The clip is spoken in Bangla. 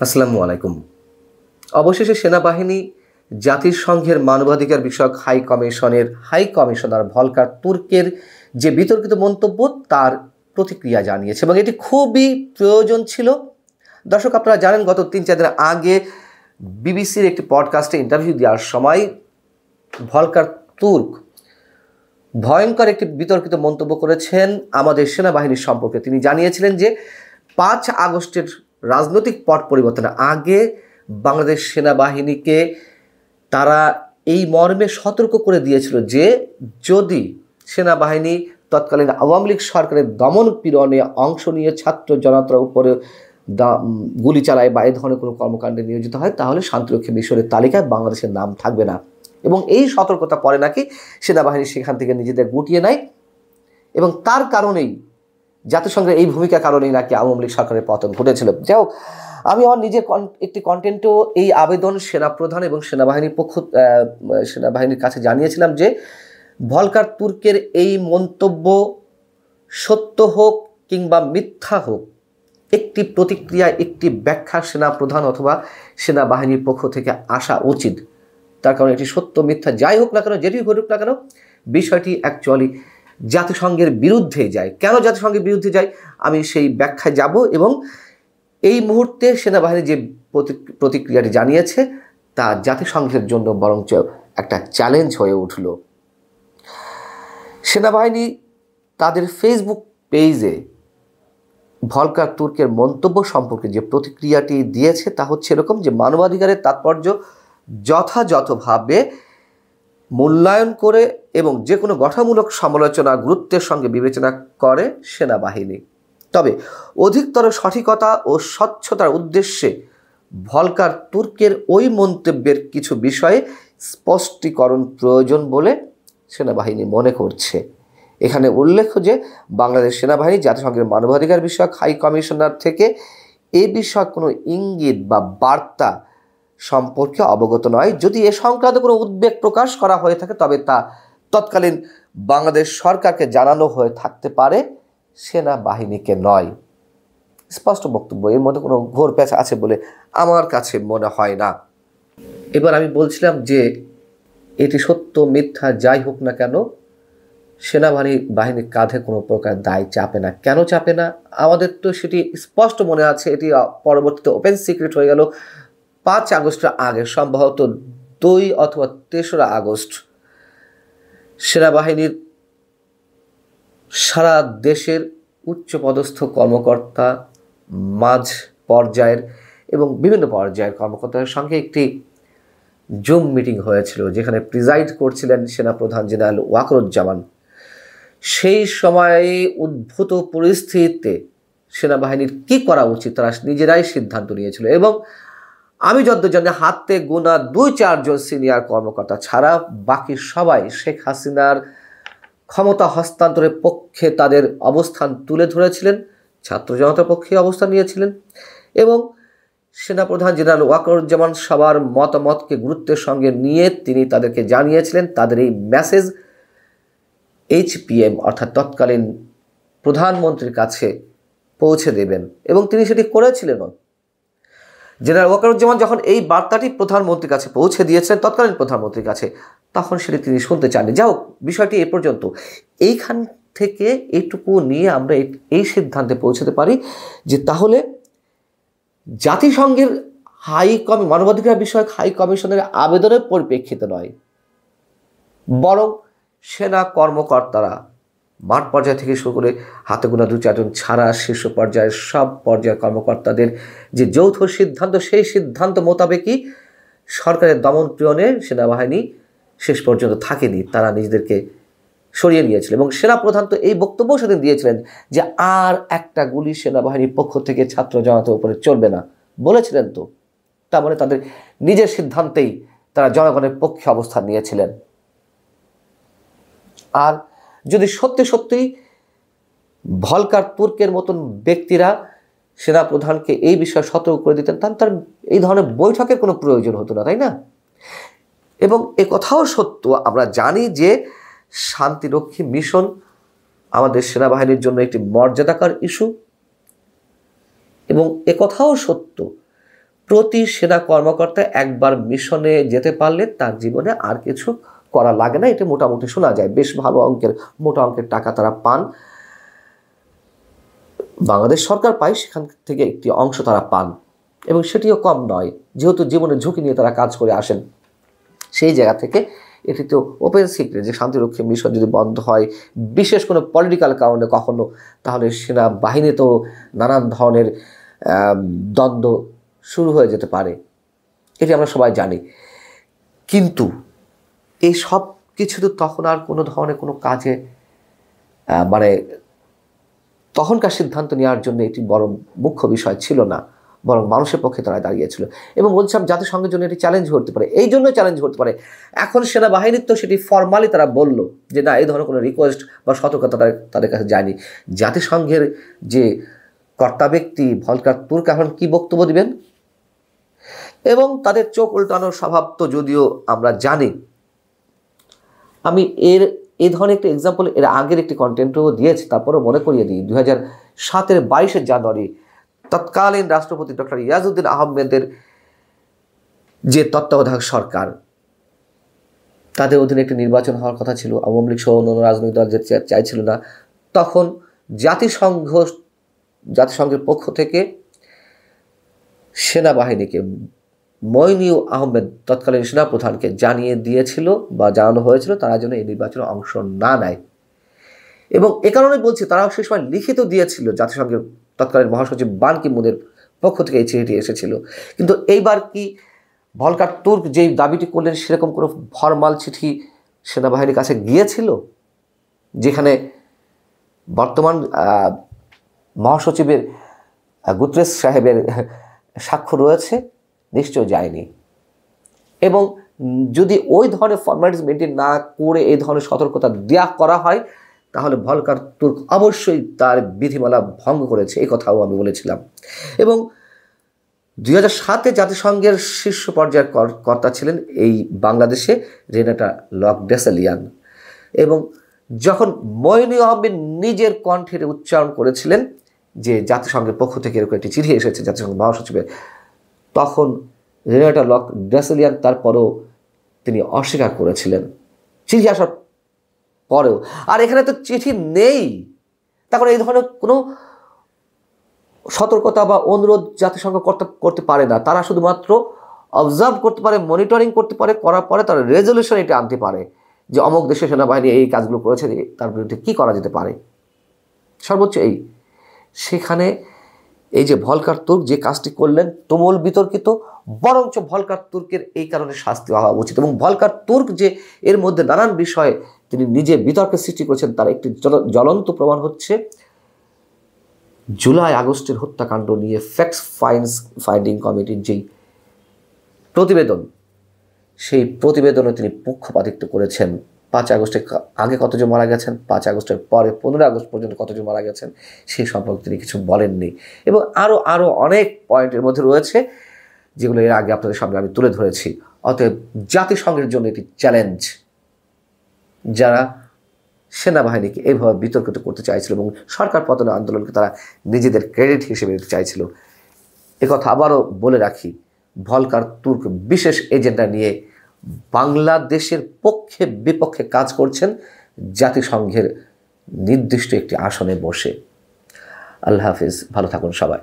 আসসালামু আলাইকুম। অবশেষে সেনাবাহিনী জাতিসংঘের মানবাধিকার বিষয়ক হাই কমিশনার ভলকার তুর্কের যে বিতর্কিত মন্তব্য তার প্রতিক্রিয়া জানিয়েছে এবং এটি খুবই প্রয়োজন ছিল। দর্শক, আপনারা জানেন গত 3-4 দিন আগে বিবিসির একটি পডকাস্টে ইন্টারভিউ দেওয়ার সময় ভলকার তুর্ক ভয়ঙ্কর একটি বিতর্কিত মন্তব্য করেছেন আমাদের সেনাবাহিনীর সম্পর্কে। তিনি জানিয়েছিলেন যে 5 আগস্টের রাজনৈতিক পট পরিবর্তনের আগে বাংলাদেশ সেনাবাহিনীকে তারা এই মর্মে সতর্ক করে দিয়েছিল যে যদি সেনাবাহিনী তৎকালীন আওয়ামী লীগ সরকারের দমন পীড়নে অংশ নিয়ে ছাত্র জনতার উপরে গুলি চালায় বা এই ধরনের কোনো কর্মকাণ্ডে নিয়োজিত হয় তাহলে শান্তিরক্ষী মিশনের তালিকায় বাংলাদেশের নাম থাকবে না। এবং এই সতর্কতা পরে নাকি সেনাবাহিনী সেখান থেকে নিজেদের গুটিয়ে নেয় এবং তার কারণেই জাতিসংঘের এই ভূমিকার কারণেই নাকি আওয়ামী লীগ সরকারের পতন ঘটেছিল। যাই হোক, আমি আমার নিজের একটি কন্টেন্টেও এই আবেদন সেনাপ্রধান এবং সেনাবাহিনীর কাছে জানিয়েছিলাম যে ভলকার তুর্কের এই মন্তব্য সত্য হোক কিংবা মিথ্যা হোক, একটি প্রতিক্রিয়া, একটি ব্যাখ্যা সেনাপ্রধান অথবা সেনাবাহিনীর পক্ষ থেকে আসা উচিত। তার কারণ এটি সত্য মিথ্যা যাই হোক না কেন, যেটি ঘটুক না কেন, বিষয়টি অ্যাকচুয়ালি জাতিসংঘের বিরুদ্ধে যায়। কেন জাতিসংঘের বিরুদ্ধে যায় আমি সেই ব্যাখ্যায় যাব এবং এই মুহূর্তে সেনাবাহিনী যে প্রতিক্রিয়াটি জানিয়েছে তা জাতিসংঘের জন্য বরঞ্চ একটা চ্যালেঞ্জ হয়ে উঠল। সেনাবাহিনী তাদের ফেসবুক পেজে ভলকার তুর্কের মন্তব্য সম্পর্কে যে প্রতিক্রিয়াটি দিয়েছে তা হচ্ছে এরকম যে মানবাধিকারের তাৎপর্য যথাযথভাবে মূল্যায়ন করে এবং যে কোনো গঠনমূলক সমালোচনা গুরুত্বের সঙ্গে বিবেচনা করে সেনাবাহিনী। তবে অধিকতর সঠিকতা ও স্বচ্ছতার উদ্দেশ্যে ভলকার তুর্কের ওই মন্তব্যের কিছু বিষয়ে স্পষ্টীকরণ প্রয়োজন বলে সেনাবাহিনী মনে করছে। এখানে উল্লেখ্য যে বাংলাদেশ সেনাবাহিনী জাতিসংঘের মানবাধিকার বিষয়ক হাই কমিশনার থেকে এ বিষয়ে কোনো ইঙ্গিত বা বার্তা সম্পর্কে অবগত নয়। যদি এ সংক্রান্ত কোনো উদ্বেগ প্রকাশ করা হয়ে থাকে তবে তা তৎকালীন বাংলাদেশ সরকারকে জানানো হয়ে থাকতে পারে, সেনাবাহিনীকে নয়। স্পষ্ট বক্তব্য, এর মধ্যে কোনো ঘোর প্যাঁচ আছে বলে আমার কাছে মনে হয় না। এবার আমি বলছিলাম যে এটি সত্য মিথ্যা যাই হোক না কেন, সেনাবাহিনীর কাঁধে কোনো প্রকার দায় চাপে না। কেন চাপে না আমাদের তো সেটি স্পষ্ট মনে আছে। এটি পরবর্তীতে ওপেন সিক্রেট হয়ে গেল 5 আগস্টের আগে, সম্ভবত 2 অথবা 3রা আগস্ট সেনাবাহিনীর সারা দেশের উচ্চপদস্থ কর্মকর্তা, মাঝ পর্যায়ের এবং বিভিন্ন পর্যায়ের কর্মকর্তাদের সঙ্গে একটি জুম মিটিং হয়েছিল যেখানে প্রিজাইড করছিলেন সেনাপ্রধান জেনারেল ওয়াকরুজ্জামান। সেই সময়ে উদ্ভূত পরিস্থিতিতে সেনাবাহিনীর কী করা উচিত তারা নিজেরাই সিদ্ধান্ত নিয়েছিল এবং আমি যতদূর জানি হাতে গোনা 2-4 জন সিনিয়র কর্মকর্তা ছাড়া বাকি সবাই শেখ হাসিনার ক্ষমতা হস্তান্তরের পক্ষে তাদের অবস্থান তুলে ধরেছিলেন, ছাত্র জনতার পক্ষে অবস্থান নিয়েছিলেন এবং সেনাপ্রধান জেনারেল ওয়াকরুজ্জামান সবার মতামতকে গুরুত্বের সঙ্গে নিয়ে তিনি তাদেরকে জানিয়েছিলেন তাদের এই মেসেজ HPM অর্থাৎ তৎকালীন প্রধানমন্ত্রীর কাছে পৌঁছে দেবেন এবং তিনি সেটি করেছিলেন। জেনারেল ওয়াকরুজ্জামান যখন এই বার্তাটি প্রধানমন্ত্রীর কাছে পৌঁছে দিয়েছেন, তৎকালীন প্রধানমন্ত্রীর কাছে, তখন সেটি তিনি শুনতে চাননি। যাই হোক, বিষয়টি এ পর্যন্ত। এইখান থেকে এইটুকু নিয়ে আমরা এই সিদ্ধান্তে পৌঁছতে পারি যে তাহলে জাতিসংঘের মানবাধিকার বিষয়ক হাই কমিশনের আবেদনের পরিপ্রেক্ষিতে নয়, বরং সেনা কর্মকর্তারা মাঠ পর্যায় থেকে শুরু করে হাতে গোনা 2-4 জন ছাড়া শীর্ষ পর্যায়ের সব পর্যায়ের কর্মকর্তাদের যে যৌথ সিদ্ধান্ত, সেই সিদ্ধান্ত মোতাবেকই সরকারের দমন পীড়নে সেনাবাহিনী শেষ পর্যন্ত থাকেনি, তারা নিজেদেরকে সরিয়ে নিয়েছিল এবং সেনাপ্রধান তো এই বক্তব্য সেদিন দিয়েছিলেন যে আর একটা গুলি সেনাবাহিনীর পক্ষ থেকে ছাত্র জনতার উপরে চলবে না, বলেছিলেন তো। তার মানে তাদের নিজের সিদ্ধান্তেই তারা জনগণের পক্ষে অবস্থান নিয়েছিলেন। আর যদি সত্যি সত্যি ভলকার তুর্কের মতন ব্যক্তিরা সেনাপ্রধানকে এই বিষয়ে সতর্ক করে দিতেন তাহলে তার এই ধরনের বৈঠকের কোনো প্রয়োজন হতো না, তাই না? এবং এ কথাও সত্য, আমরা জানি যে শান্তিরক্ষী মিশন আমাদের সেনাবাহিনীর জন্য একটি মর্যাদাকর ইস্যু এবং একথাও সত্য প্রতি সেনা কর্মকর্তা একবার মিশনে যেতে পারলে তার জীবনে আর কিছু করা লাগে না, এটা মোটামুটি শোনা যায়। বেশ ভালো অঙ্কের, মোটা অঙ্কের টাকা তারা পান, বাংলাদেশ সরকার পায়, সেখান থেকে একটি অংশ তারা পান, এবং সেটিও কম নয়, যেহেতু জীবনের ঝুঁকি নিয়ে তারা কাজ করে আসেন। সেই জায়গা থেকে এটি তো ওপেন সিক্রেট যে শান্তিরক্ষী মিশন যদি বন্ধ হয় বিশেষ কোনো পলিটিক্যাল কারণে কখনো, তাহলে সেনাবাহিনী তো নানান ধরনের দ্বন্দ্ব শুরু হয়ে যেতে পারে, এটি আমরা সবাই জানি। কিন্তু এই সব কিছু তো তখন আর কোনো ধরনের কোনো কাজে মানে তখনকার সিদ্ধান্ত নেওয়ার জন্য এটি বড় মুখ্য বিষয় ছিল না, বরং মানুষের পক্ষে তারা দাঁড়িয়েছিল। এবং বলছিলাম জাতিসংঘের জন্য এটি চ্যালেঞ্জ হতে পারে, এই জন্য চ্যালেঞ্জ হতে পারে। এখন সেনাবাহিনীর তো সেটি ফর্মালি তারা বলল যে না, এই ধরনের কোনো রিকোয়েস্ট বা সতর্কতা তাদের কাছে যায়নি। জাতিসংঘের যে কর্তা ব্যক্তি ভলকার তুর্ক এখন কী বক্তব্য দিবেন, এবং তাদের চোখ উল্টানোর স্বভাব তো যদিও আমরা জানি। আমি এই ধরনের একটি এক্সাম্পল এর আগের একটি কন্টেন্টও দিয়েছি, তারপরেও মনে করিয়ে দিই। 2007-এর 22শে জানুয়ারি তৎকালীন রাষ্ট্রপতি ডক্টর ইয়াজউদ্দিন আহমেদের যে তত্ত্বাবধায়ক সরকার, তাদের অধীনে একটি নির্বাচন হওয়ার কথা ছিল, আওয়ামী লীগ সহ অন্য রাজনৈতিক দল যেতে চাইছিল না। তখন জাতিসংঘের পক্ষ থেকে সেনাবাহিনীকে, মইনীয় আহমেদ তৎকালীন সেনাপ্রধানকে জানিয়ে দিয়েছিল বা জানানো হয়েছিল তারা যেন এই নির্বাচনে অংশ না নেয়। এবং এ কারণে বলছি, তারা সেই সময় লিখিত দিয়েছিল, জাতিসংঘের তৎকালীন মহাসচিব বান কি মুনের পক্ষ থেকে এই চিঠিটি এসেছিল। কিন্তু এইবার কি ভলকার তুর্ক যেই দাবিটি করলেন সেরকম কোনো ফরমাল চিঠি সেনাবাহিনীর কাছে গিয়েছিল যেখানে বর্তমান মহাসচিবের গুতরেস সাহেবের স্বাক্ষর রয়েছে? নিশ্চয় যায়নি। এবং যদি ওই ধরনের ফর্মালিটিস মেনটেন না করে এই ধরনের সতর্কতা দেওয়া করা হয়, তাহলে ভলকার তুর্ক অবশ্যই তার বিধিমালা ভঙ্গ করেছে, এই কথাও আমি বলেছিলাম। এবং 2007-এ জাতিসংঘের শীর্ষ পর্যায়ের কর্তা ছিলেন এই বাংলাদেশে রেনাটা লক-ডেসালিয়ান। এবং যখন মইনীয় আহমেদ নিজের কণ্ঠের উচ্চারণ করেছিলেন যে জাতিসংঘের পক্ষ থেকে এরকম একটি চিঠি এসেছে জাতিসংঘ মহাসচিবের, তখন রেনাটা লক-ডেসালিয়ান তারপরও তিনি অস্বীকার করেছিলেন চিঠি আসার পরেও। আর এখানে তো চিঠি নেই, তখন এই ধরনের কোনো সতর্কতা বা অনুরোধ জাতিসংঘ করতে পারে না। তারা শুধুমাত্র অবজার্ভ করতে পারে, মনিটরিং করতে পারে, করার পরে তারা রেজলিউশন এটা আনতে পারে যে অমুক দেশের সেনাবাহিনী এই কাজগুলো করেছে, তার বিরুদ্ধে কী করা যেতে পারে, সর্বোচ্চ এই। সেখানে এই যে ভলকার তুর্ক যে কাজটি করলেন তুমুল বিতর্কিত, বরঞ্চ ভলকার তুর্কের এই কারণে শাস্তি হওয়া উচিত। এবং ভলকার তুর্ক যে এর মধ্যে নানান বিষয়ে তিনি নিজে বিতর্কের সৃষ্টি করেছেন তার একটি জ্বলন্ত প্রমাণ হচ্ছে জুলাই আগস্টের হত্যাকাণ্ড নিয়ে ফ্যাক্ট ফাইন্ডিং কমিটির যেই প্রতিবেদন, সেই প্রতিবেদনে তিনি পক্ষপাতিত্ব করেছেন। 5 আগস্টের আগে কতজন মারা গেছেন, 5 আগস্টের পরে 15 আগস্ট পর্যন্ত কতজন মারা গেছেন, সেই সম্পর্কে তিনি কিছু বলেননি। এবং আরও অনেক পয়েন্টের মধ্যে রয়েছে যেগুলো এর আগে আপনাদের সামনে আমি তুলে ধরেছি। অতএব জাতিসংঘের জন্য এটি চ্যালেঞ্জ, যারা সেনাবাহিনীকে এইভাবে বিতর্কিত করতে চাইছিল এবং সরকার পতনের আন্দোলনকে তারা নিজেদের ক্রেডিট হিসেবে দিতে চাইছিল। একথা আবারও বলে রাখি, ভলকার তুর্ক বিশেষ এজেন্ডা নিয়ে বাংলাদেশের পক্ষে বিপক্ষে কাজ করছেন জাতিসংঘের নির্দিষ্ট একটি আসনে বসে। আল্লাহ হাফিজ, ভালো থাকুন সবাই।